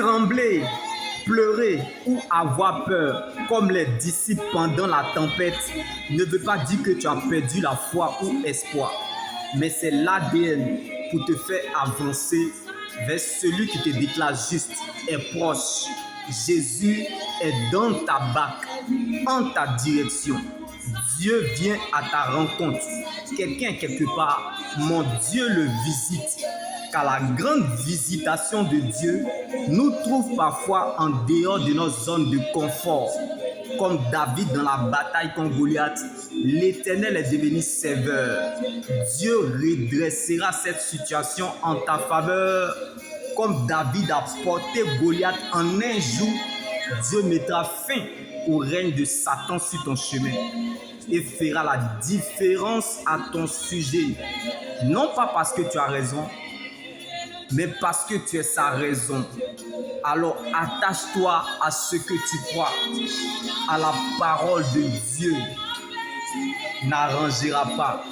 Trembler, pleurer ou avoir peur, comme les disciples pendant la tempête, ne veut pas dire que tu as perdu la foi ou espoir. Mais c'est l'ADN pour te faire avancer vers celui qui te déclare juste et proche. Jésus est dans ta barque, en ta direction. Dieu vient à ta rencontre. Quelqu'un quelque part, mon Dieu le visite. Car la grande visitation de Dieu nous trouve parfois en dehors de notre zone de confort. Comme David dans la bataille contre Goliath, l'Éternel est devenu sévère. Dieu redressera cette situation en ta faveur. Comme David a porté Goliath en un jour, Dieu mettra fin au règne de Satan sur ton chemin et fera la différence à ton sujet. Non pas parce que tu as raison, mais parce que tu es sa raison. Alors attache-toi à ce que tu crois, à la parole de Dieu. N'arrangera pas,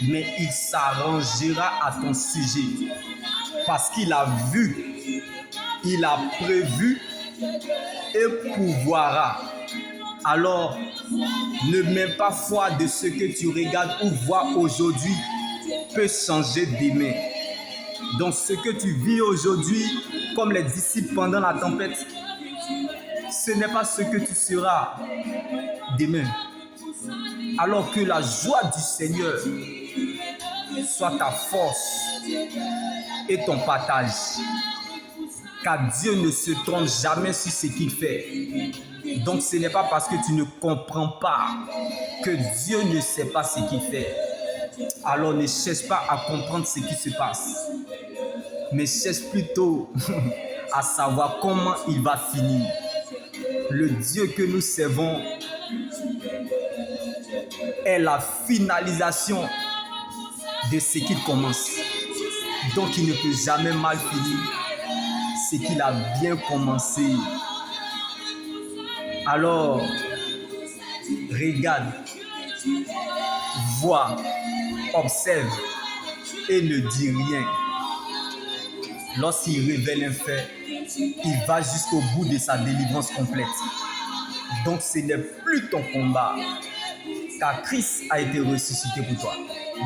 mais il s'arrangera à ton sujet. Parce qu'il a vu, il a prévu et pourvoira. Alors, ne mets pas foi de ce que tu regardes ou vois aujourd'hui peut changer demain. Donc ce que tu vis aujourd'hui, comme les disciples pendant la tempête, ce n'est pas ce que tu seras demain. Alors que la joie du Seigneur soit ta force et ton partage. Car Dieu ne se trompe jamais sur ce qu'il fait. Donc ce n'est pas parce que tu ne comprends pas que Dieu ne sait pas ce qu'il fait. Alors ne cherche pas à comprendre ce qui se passe, mais cherche plutôt à savoir comment il va finir. Le Dieu que nous servons est la finalisation de ce qu'il commence. Donc il ne peut jamais mal finir ce qu'il a bien commencé. Alors, regarde, vois, observe et ne dis rien. Lorsqu'il révèle un fait, il va jusqu'au bout de sa délivrance complète. Donc ce n'est plus ton combat, car Christ a été ressuscité pour toi.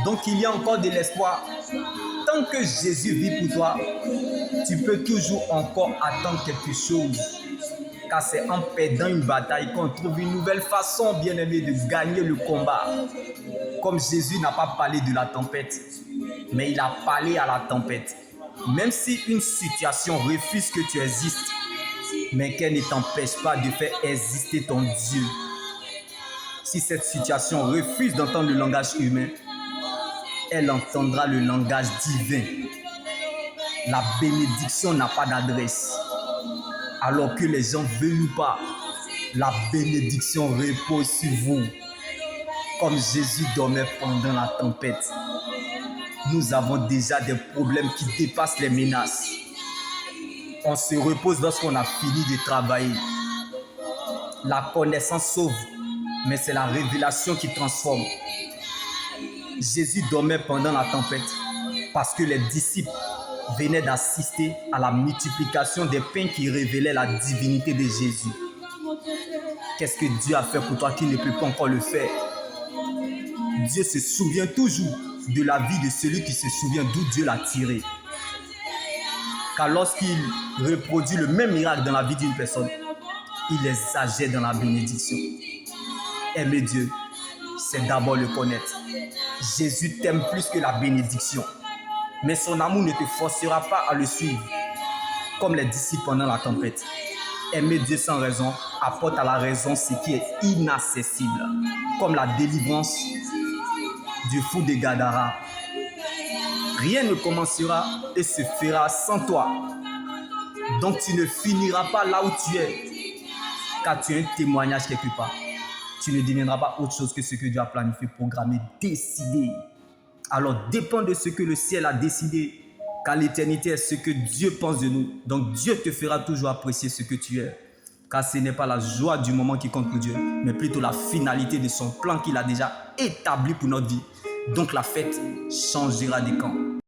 Donc il y a encore de l'espoir. Tant que Jésus vit pour toi, tu peux toujours encore attendre quelque chose. Car c'est en perdant une bataille qu'on trouve une nouvelle façon, bien-aimé, de gagner le combat. Comme Jésus n'a pas parlé de la tempête, mais il a parlé à la tempête. Même si une situation refuse que tu existes, mais qu'elle ne t'empêche pas de faire exister ton Dieu. Si cette situation refuse d'entendre le langage humain, elle entendra le langage divin. La bénédiction n'a pas d'adresse. Alors que les gens veulent ou pas, la bénédiction repose sur vous. Comme Jésus dormait pendant la tempête, nous avons déjà des problèmes qui dépassent les menaces. On se repose lorsqu'on a fini de travailler. La connaissance sauve, mais c'est la révélation qui transforme. Jésus dormait pendant la tempête parce que les disciples venaient d'assister à la multiplication des pains qui révélaient la divinité de Jésus. Qu'est-ce que Dieu a fait pour toi qui ne peut pas encore le faire? Dieu se souvient toujours de la vie de celui qui se souvient d'où Dieu l'a tiré. Car lorsqu'il reproduit le même miracle dans la vie d'une personne, il exagère dans la bénédiction. Aimer Dieu, c'est d'abord le connaître. Jésus t'aime plus que la bénédiction. Mais son amour ne te forcera pas à le suivre, comme les disciples pendant la tempête. Aimer Dieu sans raison apporte à la raison ce qui est inaccessible, comme la délivrance du fou de Gadara. Rien ne commencera et se fera sans toi. Donc tu ne finiras pas là où tu es, car tu as un témoignage quelque part. Tu ne deviendras pas autre chose que ce que Dieu a planifié, programmé, décidé. Alors dépend de ce que le ciel a décidé, car l'éternité est ce que Dieu pense de nous. Donc Dieu te fera toujours apprécier ce que tu es, car ce n'est pas la joie du moment qui compte pour Dieu, mais plutôt la finalité de son plan qu'il a déjà établi pour notre vie. Donc la fête changera de camp.